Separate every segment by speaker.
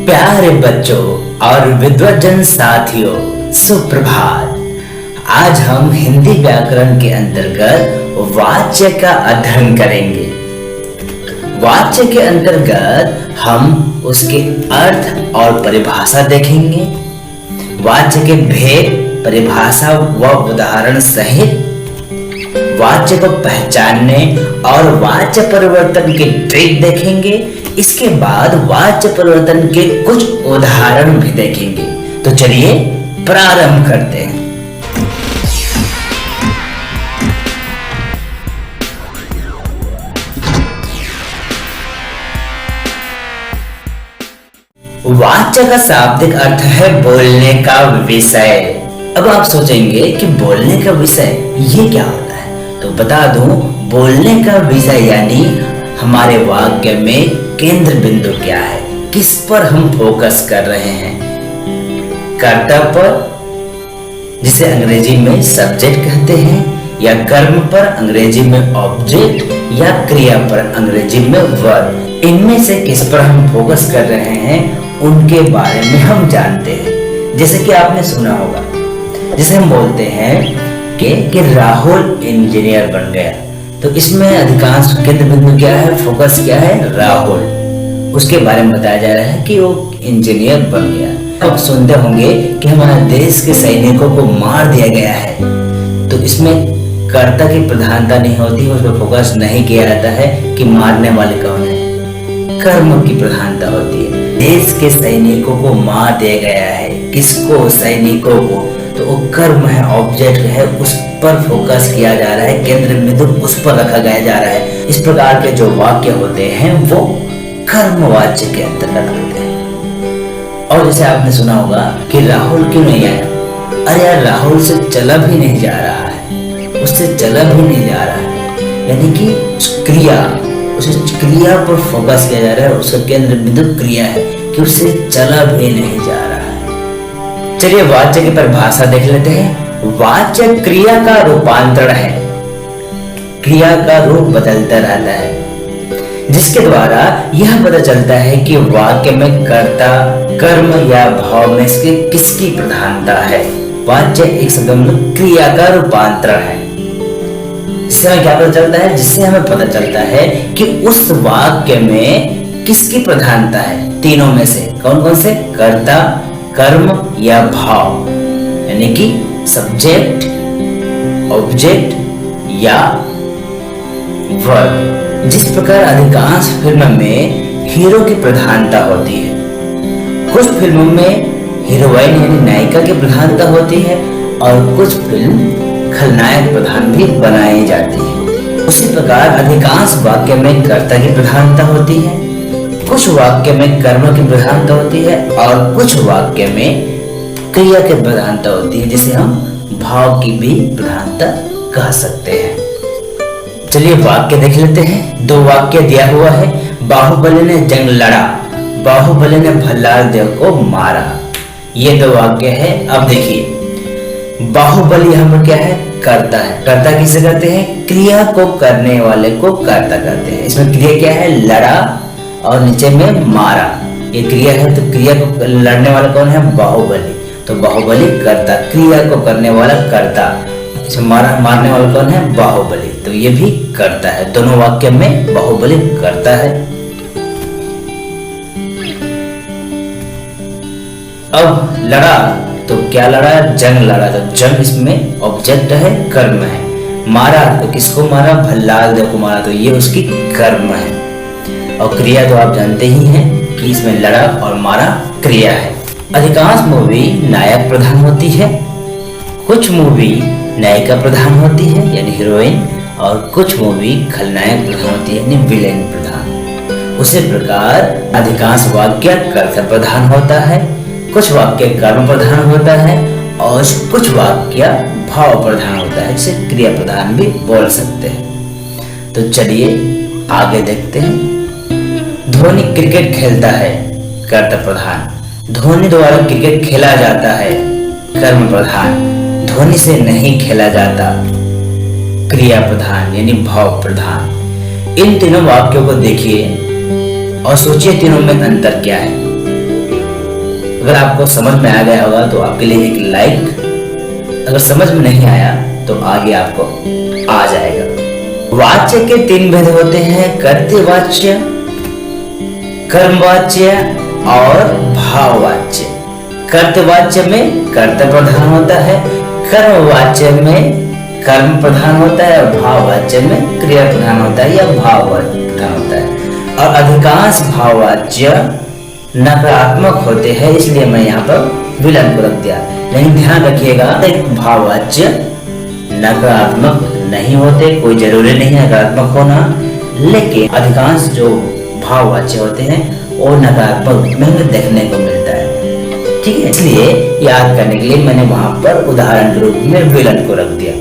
Speaker 1: प्यारे बच्चों और विद्वजन साथियों, सुप्रभात। आज हम हिंदी व्याकरण के अंतर्गत वाच्य का अध्ययन करेंगे। वाच्य के अंतर्गत हम उसके अर्थ और परिभाषा देखेंगे। वाच्य के भेद, परिभाषा व उदाहरण सहित वाच्य को पहचानने और वाच्य परिवर्तन के ट्रिक देखेंगे। इसके बाद वाच्य परिवर्तन के कुछ उदाहरण भी देखेंगे। तो चलिए प्रारंभ करते हैं। वाच्य का शाब्दिक अर्थ है बोलने का विषय। अब आप सोचेंगे कि बोलने का विषय ये क्या होता है, तो बता दूं, बोलने का विषय यानी हमारे वाक्य में केंद्र बिंदु क्या है, किस पर हम फोकस कर रहे हैं। कर्ता पर, जिसे अंग्रेजी में सब्जेक्ट कहते हैं, या कर्म पर, अंग्रेजी में ऑब्जेक्ट, या क्रिया पर, अंग्रेजी में वर्ब। इनमें से किस पर हम फोकस कर रहे हैं उनके बारे में हम जानते हैं। जैसे कि आपने सुना होगा, जैसे हम बोलते हैं कि राहुल इंजीनियर बन गया, तो इसमें अधिकांश केंद्र बिंदु क्या है, फोकस क्या है, राहुल। उसके बारे में बताया जा रहा है कि वो इंजीनियर बन गया। अब सुनते होंगे कि हमारे देश के सैनिकों को मार दिया गया है, तो इसमें कर्ता की प्रधानता नहीं होती, उस पर फोकस नहीं किया जाता है कि मारने वाले कौन है, कर्म की प्रधानता होती है। देश के सैनिकों को मार दिया गया है, किसको, सैनिकों को, तो वो कर्म है, ऑब्जेक्ट है, उस पर फोकस किया जा रहा है, केंद्र बिंदु उस पर रखा गया जा रहा है। इस प्रकार के जो वाक्य होते हैं वो कर्मवाच्य के अंतर्गत होते हैं। और जैसे आपने सुना होगा कि राहुल क्यों नहीं आया, अरे यार राहुल से चला भी नहीं जा रहा है, उससे चला भी नहीं जा रहा है, यानी कि क्रिया, उस क्रिया पर फोकस किया जा रहा है, उसका केंद्र बिंदु क्रिया है कि उससे चला भी नहीं जा रहा है। चलिए वाच्य की परिभाषा देख लेते हैं। वाच्य क्रिया का रूपांतरण है, क्रिया का रूप बदलता रहता है, जिसके द्वारा यह पता चलता है कि वाक्य में कर्ता, कर्म या भाव में से किसकी प्रधानता है। वाच्य एक शब्द में क्रिया का रूपांतरण है। इससे हमें क्या पता चलता है, जिससे हमें पता चलता है कि उस वाक्य में किसकी प्रधानता है। तीनों में से कौन कौन से, कर्ता, कर्म या भाव, यानी कि सब्जेक्ट, ऑब्जेक्ट या वर्ब। जिस प्रकार अधिकांश फिल्मों में हीरो की प्रधानता होती है, कुछ फिल्मों में हीरोइन यानी नायिका की प्रधानता होती है, और कुछ फिल्म खलनायक प्रधान भी बनाई जाती है। उसी प्रकार अधिकांश वाक्य में कर्ता की प्रधानता होती है, कुछ वाक्य में कर्म की प्रधानता होती है, और कुछ वाक्य में क्रिया की प्रधानता होती है, जिसे हम भाव की भी प्रधानता कह सकते हैं। चलिए वाक्य देख लेते हैं। दो वाक्य दिया हुआ है। बाहुबली ने जंग लड़ा, बाहुबली ने भल्लाल देव को मारा। ये दो वाक्य है। अब देखिए, बाहुबली यहाँ पर क्या है, कर्ता है। कर्ता किसे करते हैं, क्रिया को करने वाले को कर्ता करते हैं। इसमें क्रिया क्या है, लड़ा, और नीचे में मारा, ये क्रिया है। तो क्रिया को लड़ने वाला कौन है, बाहुबली, तो बाहुबली कर्ता, क्रिया को करने वाला कर्ता, मारने वाला कौन है, बाहुबली, तो ये भी कर्ता है। दोनों वाक्य में बाहुबली कर्ता है। अब लड़ा, तो क्या लड़ा, जंग लड़ा, तो जंग इसमें ऑब्जेक्ट है, कर्म है। मारा, तो किसको मारा, भल्लाल देव को मारा, तो ये उसकी कर्म है। और क्रिया तो आप जानते ही हैं कि इसमें लड़ा और मारा क्रिया है। अधिकांश मूवी नायक प्रधान होती है, कुछ मूवी नायिका प्रधान होती है यानी हीरोइन, और कुछ मूवी खलनायक प्रधान होती है यानी विलेन प्रधान। उसी प्रकार अधिकांश वाक्य कर्ता प्रधान होता है, कुछ वाक्य कर्म प्रधान होता है, और कुछ वाक्य भाव प्रधान होता है, जिसे क्रिया प्रधान भी बोल सकते हैं। तो चलिए आगे देखते हैं। धोनी क्रिकेट खेलता है, कर्ता प्रधान। धोनी द्वारा क्रिकेट खेला जाता है, कर्म प्रधान। धोनी से नहीं खेला जाता, क्रिया प्रधान यानी भाव प्रधान। इन तीनों वाक्यों को देखिए और सोचिए तीनों में अंतर क्या है। अगर आपको समझ में आ गया होगा तो आपके लिए एक लाइक, अगर समझ में नहीं आया तो आगे आपको आ जाएगा। वाच्य के 3 भेद होते हैं, कर्तृवाच्य, कर्मवाच्य और भाववाच्य। कर्तृवाच्य में कर्ता प्रधान होता है, कर्मवाच्य में कर्म प्रधान होता है और भाववाच्य में क्रिया प्रधान होता है या भाव प्रधान होता है। और अधिकांश भाववाच्य नकारात्मक होते हैं, इसलिए मैं यहाँ पर विलन को रख दिया। लेकिन ध्यान रखिएगा, एक भाववाच्य नकारात्मक नहीं होते, कोई जरूरी नहीं है नकारात्मक होना, लेकिन अधिकांश जो भाववाच्य होते हैं वो नकारात्मक में देखने को मिलता है। ठीक है, इसलिए याद करने के लिए मैंने वहां पर उदाहरण के रूप में विलन को रख दिया।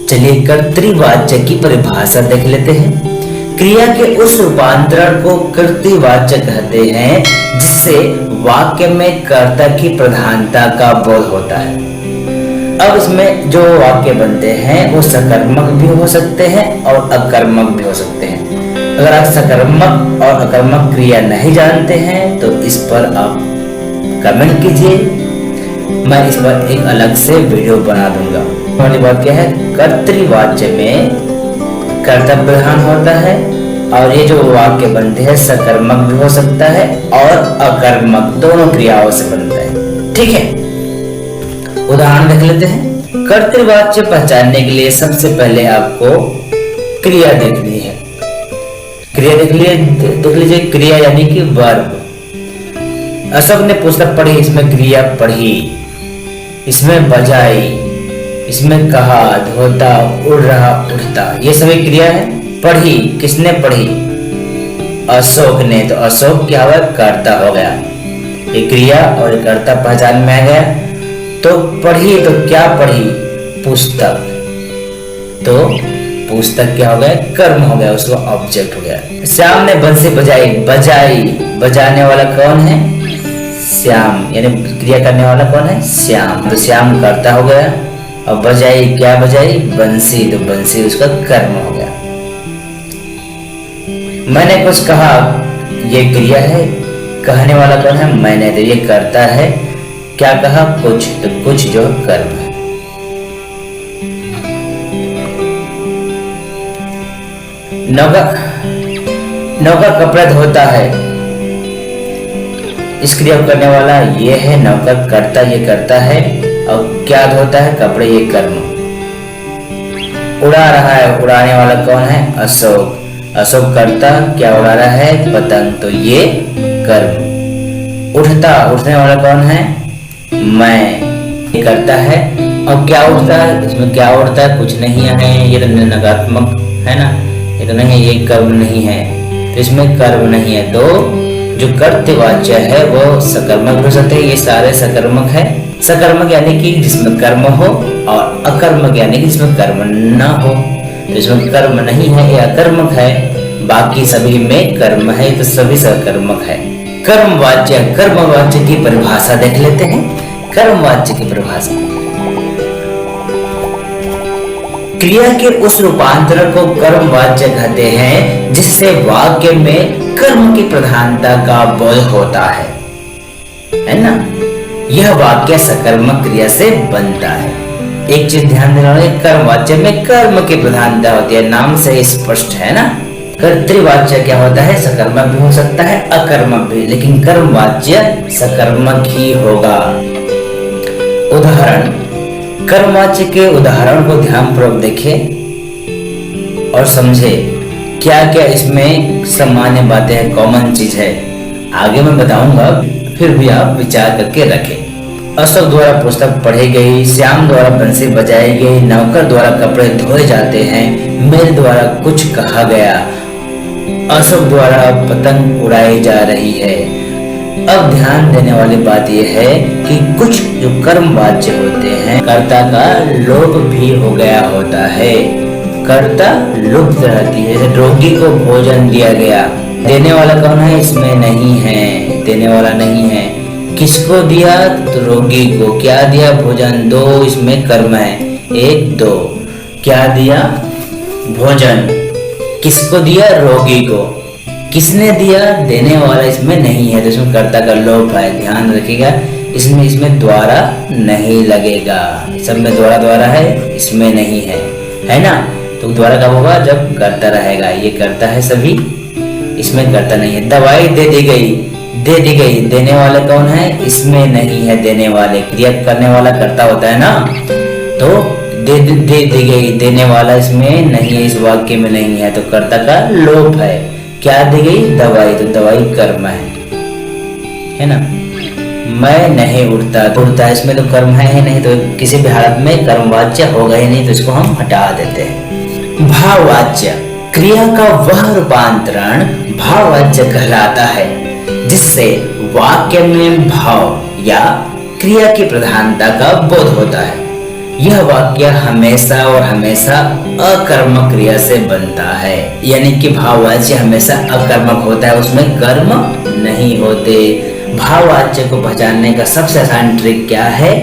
Speaker 1: चलिए कर्तृवाच्य की परिभाषा देख लेते हैं। क्रिया के उस रूपांतरण को कर्तृवाच्य कहते हैं जिससे वाक्य में कर्ता की प्रधानता का बोध होता है। अब इसमें जो वाक्य बनते हैं वो सकर्मक भी हो सकते हैं और अकर्मक भी हो सकते हैं। अगर आप सकर्मक और अकर्मक क्रिया नहीं जानते हैं तो इस पर आप कमेंट कीजिए, मैं इस पर एक अलग से वीडियो बना दूंगा। वाली बात क्या है, कर्तृवाच्य में कर्ता प्रधान होता है और ये जो वाक्य बनते हैं सकर्मक भी हो सकता है और अकर्मक, दोनों क्रियाओं से बनता है। ठीक है, उदाहरण देख लेते हैं। कर्तृवाच्य पहचानने के लिए सबसे पहले आपको क्रिया देखनी है। क्रिया देख लीजिए, क्रिया यानी कि वर्ब। अशोक ने पुस्तक पढ़ी, इसमें क्रिया पढ़ी, इसमें बजाई, इसमें कहा, धोता, उड़ रहा, उठता, ये सभी क्रिया है। पढ़ी, किसने पढ़ी? अशोक ने, तो अशोक क्या हुआ, कर्ता हो गया। ये क्रिया और कर्ता पहचान में आ गया। तो पढ़ी, तो क्या पढ़ी? पुस्तक, तो पुस्तक क्या हो गया, कर्म हो गया, उसका ऑब्जेक्ट हो गया। श्याम ने बंसी बजाई, बजाई, बजाने वाला कौन है? श्याम, यानी क्रिया करने वाला कौन है? श्याम, तो श्याम कर्ता हो गया। और बजाई, क्या बजाई? बंसी, तो बंसी उसका कर्म हो गया। मैंने कुछ कहा, ये क्रिया है, कहने वाला कौन है? मैंने, तो ये कर्ता है। क्या कहा? कुछ, तो कुछ जो कर्म है। नौकर कपड़े धोता है, इस क्रिया को करने वाला ये है, नौकर करता, ये करता है, और क्या धोता है? कपड़े, ये कर्म। उड़ा रहा है, उड़ाने वाला कौन है? अशोक, अशोक करता, क्या उड़ा रहा है? पतंग, तो ये कर्म। उठता, उठने वाला कौन है? मैं, ये करता है। और क्या उठता है? इसमें क्या उठता है? कुछ नहीं है, ये तो नकारात्मक है ना, ये तो नहीं है, ये कर्म नहीं है, तो इसमें कर्म नहीं है। तो जो कर्तृवाच्य है वो सकर्मक हो सकते हैं, ये सारे सकर्मक है। सकर्मक यानी कि जिसमें कर्म हो, और अकर्मक यानी कि जिसमें कर्म न हो। तो इसमें कर्म नहीं है, ये अकर्मक है, बाकी सभी में कर्म है, तो सभी सकर्मक है। कर्मवाच्य, कर्मवाच्य की परिभाषा देख लेते हैं। कर्मवाच्य की परिभाषा, क्रिया के उस रूपांतरण को कर्मवाच्य कहते हैं जिससे वाक्य में कर्म की प्रधानता का बोध होता है ना। यह वाक्य सकर्मक क्रिया से बनता है। एक चीज ध्यान देना है, कर्मवाच्य में कर्म की प्रधानता होती है, नाम से स्पष्ट है ना। कर्तृवाच्य क्या होता है? सकर्मक भी हो सकता है, अकर्मक भी, लेकिन कर्मवाच्य सकर्मक ही होगा। उदाहरण, कर्मवाच्य के उदाहरण को ध्यानपूर्वक देखें और समझे क्या क्या इसमें सामान्य बातें हैं, कॉमन चीज है। आगे मैं बताऊंगा, फिर भी आप विचार करके रखें। अशोक द्वारा पुस्तक पढ़ी गई, श्याम द्वारा बंसी बजाई गई, नौकर द्वारा कपड़े धोए जाते हैं, मेरे द्वारा कुछ कहा गया, अशोक द्वारा पतंग उड़ाई जा रही है। अब ध्यान देने वाली बात यह है कि कुछ जो कर्मवाच्य होते हैं, कर्ता का लोप भी हो गया होता है, कर्ता लुप्त रहती है। जैसे रोगी को भोजन दिया गया, देने वाला कौन है? इसमें नहीं है, देने वाला नहीं है। किसको दिया? तो रोगी को। क्या दिया? भोजन। दो, इसमें कर्म है, 1 2। क्या दिया? भोजन। किसको दिया? रोगी को। किसने दिया? देने वाला इसमें नहीं है, तो इसमें कर्ता का लोप है। ध्यान रखिएगा, इसमें द्वारा नहीं लगेगा। सब में द्वारा द्वारा है, इसमें नहीं है ना। तो द्वारा कब होगा? जब कर्ता रहेगा। ये कर्ता है सभी, इसमें कर्ता नहीं है। दवाई दे दी गई, दे दी गई, देने वाला कौन है? इसमें नहीं है देने वाले। क्रिया करने वाला कर्ता होता है ना। तो दे दी गई, देने वाला इसमें नहीं है, इस वाक्य में नहीं है, तो कर्ता का लोप है। क्या दी गई? दवाई। तो दवाई कर्म है ना। मैं नहीं उठता, तो उठता है, इसमें तो कर्म है ही नहीं, तो किसी भी हालत में कर्मवाच्य होगा ही नहीं, तो इसको हम हटा देते हैं। भाववाच्य क्रिया का वह रूपांतरण भाववाच्य कहलाता है जिससे वाक्य में भाव या क्रिया की प्रधानता का बोध होता है। यह वाक्य हमेशा और हमेशा अकर्मक क्रिया से बनता है, यानी कि भाववाच्य हमेशा अकर्मक होता है, उसमें कर्म नहीं होते। भाववाच्य को पहचानने का सबसे आसान ट्रिक क्या है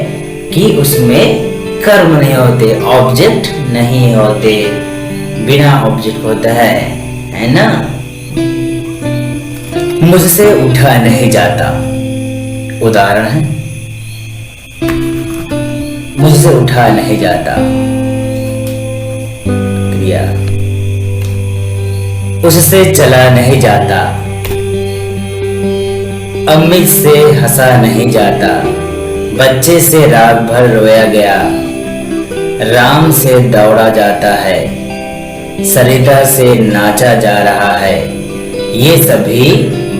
Speaker 1: कि उसमें कर्म नहीं होते, ऑब्जेक्ट नहीं होते, बिना ऑब्जेक्ट होता है ना। मुझसे उठा नहीं जाता, उदाहरण है, मुझसे उठा नहीं जाता क्रिया। उससे चला नहीं जाता, अम्मी से हंसा नहीं जाता, बच्चे से रात भर रोया गया, राम से दौड़ा जाता है, सरिता से नाचा जा रहा है। ये सभी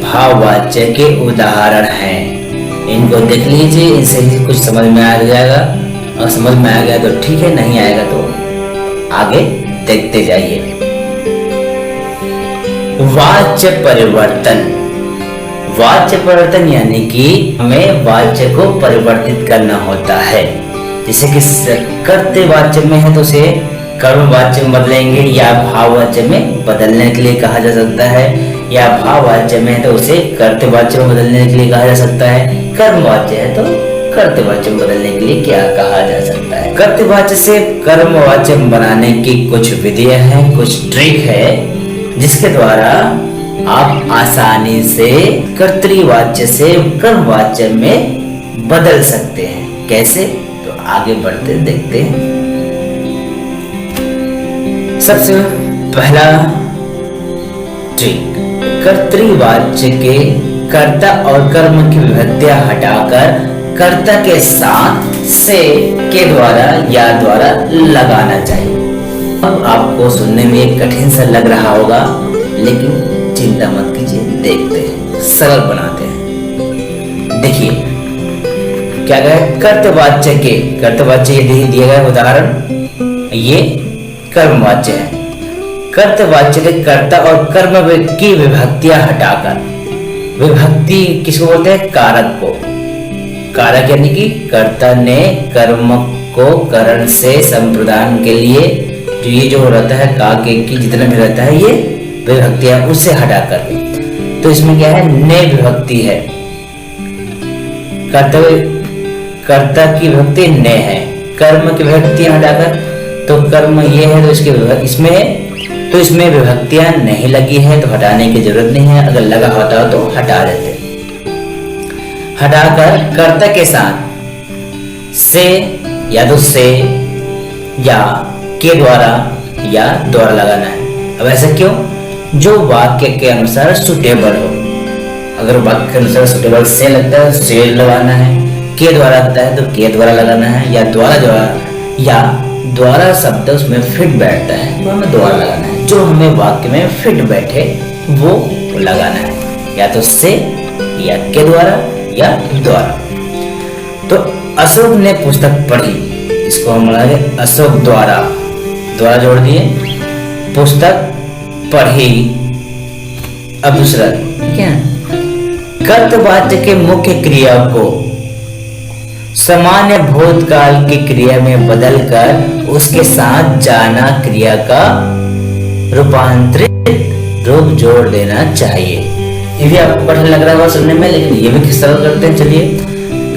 Speaker 1: भाववाच्य के उदाहरण हैं। इनको देख लीजिए, इनसे ही कुछ समझ में आ जाएगा, और समझ में आ गया तो ठीक है, नहीं आएगा तो आगे देखते जाइए। वाच्य परिवर्तन। वाच्य परिवर्तन यानी कि हमें वाच्य को परिवर्तित करना होता है। जैसे कि कर्तव्य वाच्य में है तो उसे कर्म वाच्य में बदलेंगे, या भाववाच्य में बदलने के लिए कहा जा सकता है, या भाववाच्य में है तो उसे कर्तव्य वाच्य में बदलने के लिए कहा जा सकता है। कर्म वाच्य है तो कर्तव्य वाच्य में बदलने के लिए क्या कहा जा सकता है। कर्तव्य वाच्य से कर्म वाच्य बनाने की कुछ विधियां हैं, कुछ ट्रिक है, जिसके द्वारा आप आसानी से कर्तृवाच्य से कर्मवाच्य में बदल सकते हैं। कैसे? तो आगे बढ़ते देखते हैं। सबसे पहला ट्रिक, कर्तृवाच्य के कर्ता और कर्म की विभक्तियां हटाकर कर्ता के साथ से, के द्वारा या द्वारा लगाना चाहिए। अब आपको सुनने में एक कठिन सा लग रहा होगा, लेकिन चिंता मत कीजिए, देखते हैं, सरल बनाते हैं। देखिए क्या कहे, कर्तवाच्य के, कर्तवाच्य ये दिए गए उदाहरण, ये कर्मवाच्य है। कर्तवाच्य के कर्ता और कर्म की विभक्तियां हटाकर, विभक्ति किसको बोलते हैं? कारक को। कारक यानी कि कर्ता ने कर्म को करण से संप्रदान के लिए जो ये जो रहता है, का के की जितना भी रहता है, ये विभक्तियां उससे हटाकर, तो इसमें क्या है? ने विभक्ति है। कर्ता की विभक्ति ने है, कर्म की विभक्तियां हटाकर, तो कर्म ये है तो इसमें विभक्तियां नहीं लगी है तो हटाने की जरूरत नहीं है। अगर लगा होता हो तो हटा देते। हटाकर कर्ता के साथ से या तो से या के द्वारा या द्वारा लगाना है। अब ऐसा क्यों? जो वाक्य के अनुसार सुटेबल हो। अगर वाक्य के अनुसार सुटेबल से लगता है से लगाना है, के द्वारा लगता है तो के द्वारा लगाना है, या द्वारा शब्द उसमें फिट बैठता है तो हमें द्वारा लगाना है। जो हमें वाक्य में फिट बैठे वो लगाना है, या तो से या के द्वारा या द्वारा। तो अशोक ने पुस्तक पढ़ी, इसको हम लगाएंगे अशोक द्वारा, द्वारा जोड़ दिए, पुस्तक पढ़ी। अब दूसरा क्या, कर्तवाच्य के मुख्य क्रिया को सामान्य भूतकाल की क्रिया में बदलकर उसके साथ जाना क्रिया का रूपांतरित रूप जोड़ देना चाहिए। ये भी आपको कठिन लग रहा होगा सुनने में, लेकिन ये भी सरल करते हैं। चलिए,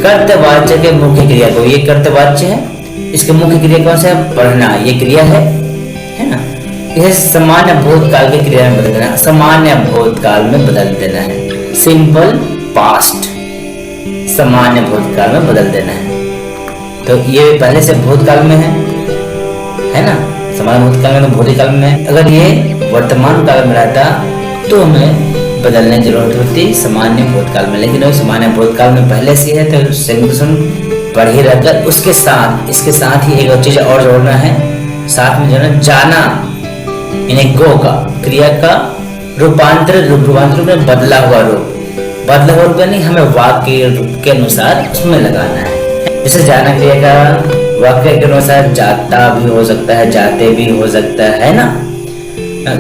Speaker 1: कर्तवाच्य के मुख्य क्रिया को, ये कर्तवाच्य है, इसके मुख्य क्रिया कौन सा है? पढ़ना, ये क्रिया है ना। यह सामान्य भूतकाल की क्रिया में बदल देना, सामान्य भूतकाल में बदल देना है। सिंपल पास्ट, सामान्य भूतकाल में बदल देना है। तो ये पहले से भूतकाल में है ना, सामान्य भूतकाल में तो भूतकाल में है। अगर ये वर्तमान काल में रहता तो हमें बदलने की जरूरत होती सामान्य भूतकाल में, लेकिन वो सामान्य भूतकाल में पहले से है तो सिंगुलर पढ़ ही रहता। उसके साथ इसके साथ ही एक चीज और जोड़ना है, साथ में जो है जाना, यानी गो का क्रिया का रूपांतर में बदला हुआ रूप यानी हमें वाक्य के अनुसार उसमें लगाना है। जैसे जाना क्रिया का वाक्य के अनुसार जाता भी हो सकता है, जाते भी हो सकता है ना,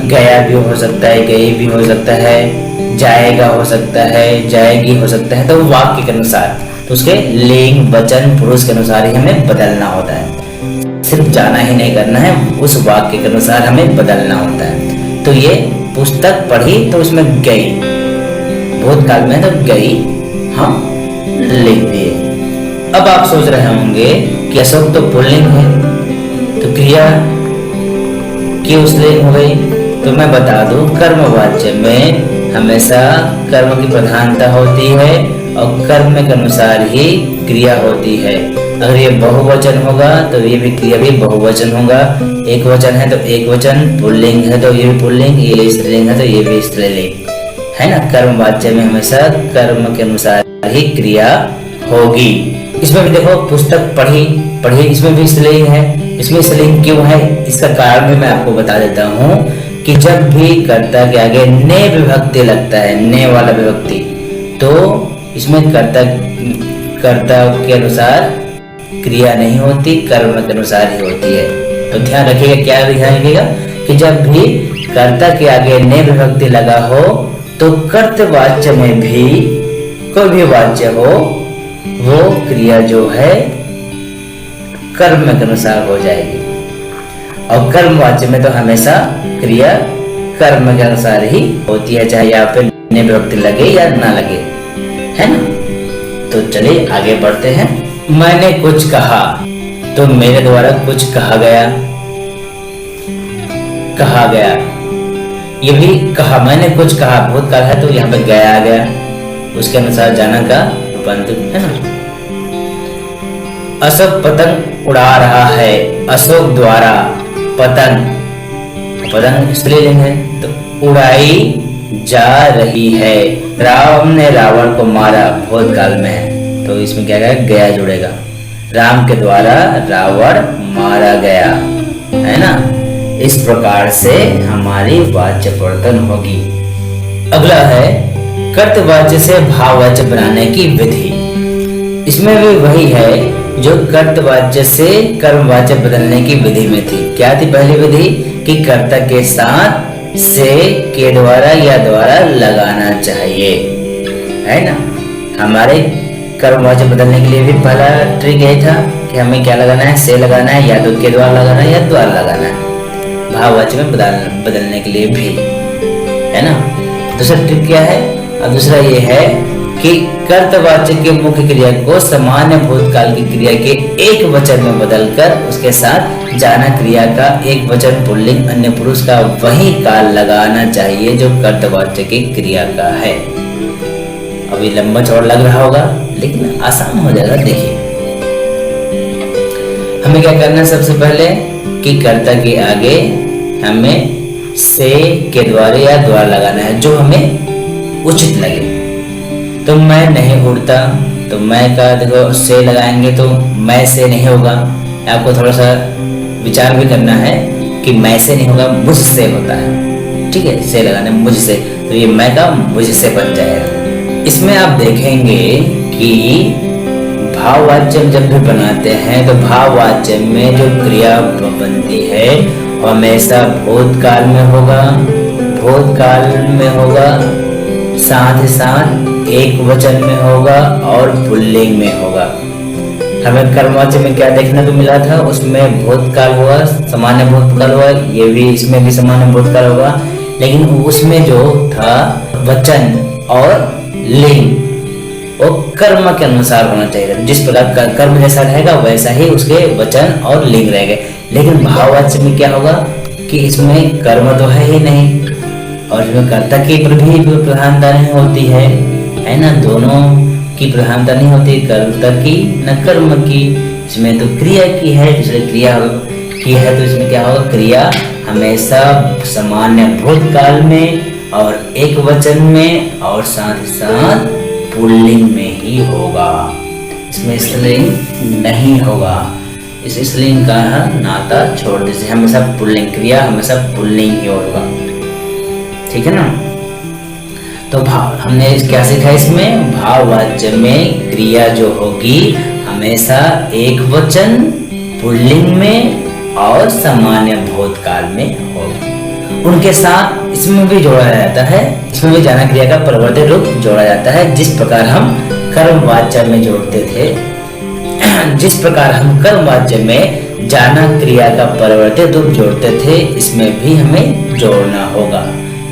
Speaker 1: गया भी हो सकता है, गई भी हो सकता है, जाएगा हो सकता है, जाएगी हो सकता है। तो वाक्य के अनुसार, तो उसके लिंग वचन पुरुष के अनुसार ही हमें बदलना होता है। सिर्फ जाना ही नहीं करना है, उस वाक्य के अनुसार हमें बदलना होता है। तो ये पुस्तक पढ़ी तो उसमें गई, भूतकाल में तो गई हम लिख दिए। अब आप सोच रहे होंगे कि अशोक तो पुल्लिंग है, तो क्रिया की स्त्रीलिंग हो गई। तो मैं बता दूं, कर्मवाच्य में हमेशा कर्म की प्रधानता होती है और कर्म के अनुसार ही क्रिया होती है। अगर ये बहुवचन होगा तो ये भी क्रिया भी बहुवचन होगा, एक वचन है तो एक वचन, पुल्लिंग है तो ये भी पुल्लिंग, ये स्त्रीलिंग है तो ये भी स्त्रीलिंग, है ना। कर्मवाच्य में हमेशा कर्म के अनुसार ही क्रिया होगी। इसमें भी देखो, पुस्तक पढ़ी इसमें भी स्त्रीलिंग है। इसमें स्त्रीलिंग क्यों है, इसका कारण भी मैं आपको बता देता हूँ कि जब भी कर्ता के आगे ने विभक्ति लगता है, ने वाला विभक्ति, तो इसमें कर्ता के अनुसार क्रिया नहीं होती, कर्म के अनुसार ही होती है। तो ध्यान रखिएगा, क्या ध्यान रखिएगा कि जब भी कर्ता के आगे ने विभक्ति लगा हो तो कर्तवाच्य में भी कोई भी वाच्य हो, वो क्रिया जो है कर्म के अनुसार हो जाएगी। और कर्मवाच्य में तो हमेशा क्रिया कर्म के अनुसार ही होती है, चाहे यहाँ पे ने विभक्ति लगे या ना लगे, है ना। तो चलिए आगे बढ़ते हैं। मैंने कुछ कहा तो मेरे द्वारा कुछ कहा गया, ये भी कहा, मैंने कुछ कहा भूतकाल है तो यहाँ पे गया आ गया, उसके अनुसार जाना का रूपांतर, है ना। अशोक पतंग उड़ा रहा है, अशोक द्वारा पतंग स्त्रीलिंग है तो उड़ाई जा रही है। राम ने रावण को मारा, भूतकाल में है तो इसमें क्या गया जुड़ेगा, राम के द्वारा रावण मारा गया, है ना। इस प्रकार से हमारी वाच्य परिवर्तन होगी। अगला है कर्तवाच्य से भाववाच्य बनाने की विधि। इसमें भी वही है जो कर्तवाच्य से कर्मवाच्य बदलने की विधि में थी। क्या थी पहली विधि कि कर्ता के साथ से के द्वारा या द्वारा लगाना चाहिए, है ना। हमारे कर्मवाच्य बदलने के लिए भी पहला ट्रिक यही था कि हमें क्या लगाना है, से लगाना है, या तो के द्वारा लगाना है या द्वारा लगाना है, भाववाच्य में बदलने के लिए भी, है ना। दूसरा ट्रिक क्या है, और दूसरा ये है कि कर्तवाच्य के मुख्य क्रिया को सामान्य भूतकाल की क्रिया के एक वचन में बदलकर उसके साथ जाना क्रिया का एक वचन पुल्लिंग अन्य पुरुष का वही काल लगाना चाहिए जो कर्तवाच्य की क्रिया का है। अभी लंबा चौड़ा लग रहा होगा लेकिन आसान हो जाएगा। देखिए हमें क्या करना है, सबसे पहले कि कर्ता के आगे हमें से के द्वारा या द्वारा लगाना है जो हमें उचित लगे। तो मैं नहीं उड़ता तो मैं का देखो से लगाएंगे तो मैं से नहीं होगा, आपको थोड़ा सा विचार भी करना है कि मैं से नहीं होगा, मुझसे होता है, ठीक है। से लगाना मुझसे, तो ये मैं का मुझसे बन जाएगा। इसमें आप देखेंगे कि भाववाच्य जब भी बनाते हैं तो भाववाच्य में जो क्रिया बनती है हमेशा भूतकाल में होगा, साथ ही साथ एक वचन में होगा और पुल्लिंग में होगा। हमें कर्मवाच्य में क्या देखने को मिला था, उसमें भूतकाल हुआ, सामान्य भूतकाल हुआ, ये भी इसमें भी सामान्य भूतकाल होगा, लेकिन उसमें जो था वचन और लिंग वो कर्म के अनुसार होना चाहिए। जिस प्रकार कर्म जैसा रहेगा वैसा ही उसके वचन और लिंग रहेंगे। लेकिन भाववाच्य में क्या होगा कि इसमें कर्म तो है ही नहीं और इसमें कर्ता की भी प्रधानता नहीं होती है ना। दोनों की प्रधानता नहीं होती, कर्ता की न कर्म की। इसमें तो क्रिया की है, इसलिए क्रिया की है तो इसमें क्या होगा, क्रिया हमेशा सामान्य भूतकाल में और एक वचन में और साथ ही साथ पुल्लिंग में ही होगा। इसमें स्त्रीलिंग नहीं होगा। इस स्त्रीलिंग का नाता छोड़ दीजिए, हमेशा पुल्लिंग, क्रिया हमेशा पुल्लिंग ही होगा। ठीक है ना। तो भाव हमने क्या सीखा इसमें, भाववाच्य में क्रिया जो होगी हमेशा एक वचन पुल्लिंग में और सामान्य भूतकाल में होगी। उनके साथ इसमें भी जोड़ा जाता है, इसमें भी जाना क्रिया का परिवर्तित रूप जोड़ा जाता है। जिस प्रकार हम कर्मवाच्य में जोड़ते थे, जिस प्रकार हम कर्मवाच्य में जाना क्रिया का परिवर्तित रूप जोड़ते थे, इसमें भी हमें जोड़ना होगा।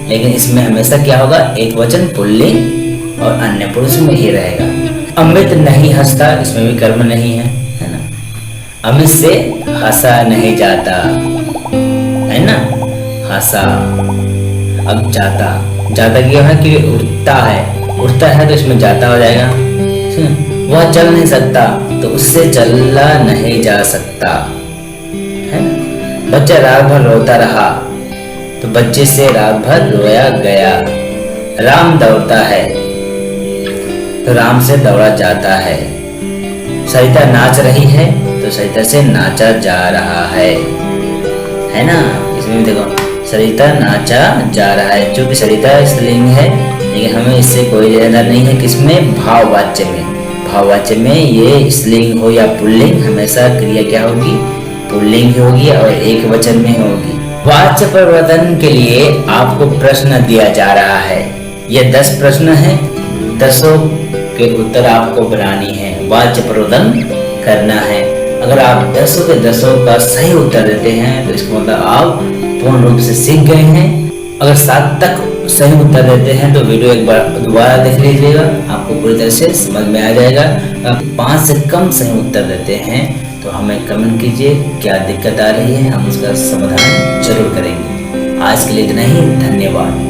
Speaker 1: लेकिन इसमें हमेशा क्या होगा, एक वचन पुल्लिंग और अन्य पुरुष में ही रहेगा। अमित नहीं हंसता, इसमें भी कर्म नहीं है, है ना। अमित से हंसा नहीं जाता, है ना, हंसा। अब जाता, जाता क्या है कि उड़ता है तो इसमें जाता हो जाएगा। वह चल नहीं सकता तो उससे चला नहीं जा सकता, है ना। बच्चा रात भर रोता रहा तो बच्चे से रात भर रोया गया। राम दौड़ता है तो राम से दौड़ा जाता है। सरिता नाच रही है तो सरिता से नाचा जा रहा है ना। इसमें देखो सरिता नाचा जा रहा है, चूंकि सरिता स्त्रीलिंग है, लेकिन हमें इससे कोई लेना नहीं है। किसमें, भाववाच्य में। भाववाच्य में ये स्त्रीलिंग हो या पुल्लिंग, हमेशा क्रिया क्या होगी, पुल्लिंग ही होगी और एक वचन में होगी। वाच्य परिवर्तन के लिए आपको प्रश्न दिया जा रहा है। ये 10 प्रश्न हैं, 10 के उत्तर आपको बनानी है, वाच्य परिवर्तन करना है। अगर आप 10 के 10 का सही उत्तर देते हैं तो इसका मतलब आप पूर्ण रूप से सीख गए हैं। अगर 7 तक सही उत्तर देते हैं तो वीडियो एक बार दोबारा देख लीजिएगा, आपको पूरी तरह से समझ में आ जाएगा। अगर 5 से कम सही उत्तर देते हैं तो हमें कमेंट कीजिए क्या दिक्कत आ रही है, हम उसका समाधान जरूर करेंगे। आज के लिए इतना ही, धन्यवाद।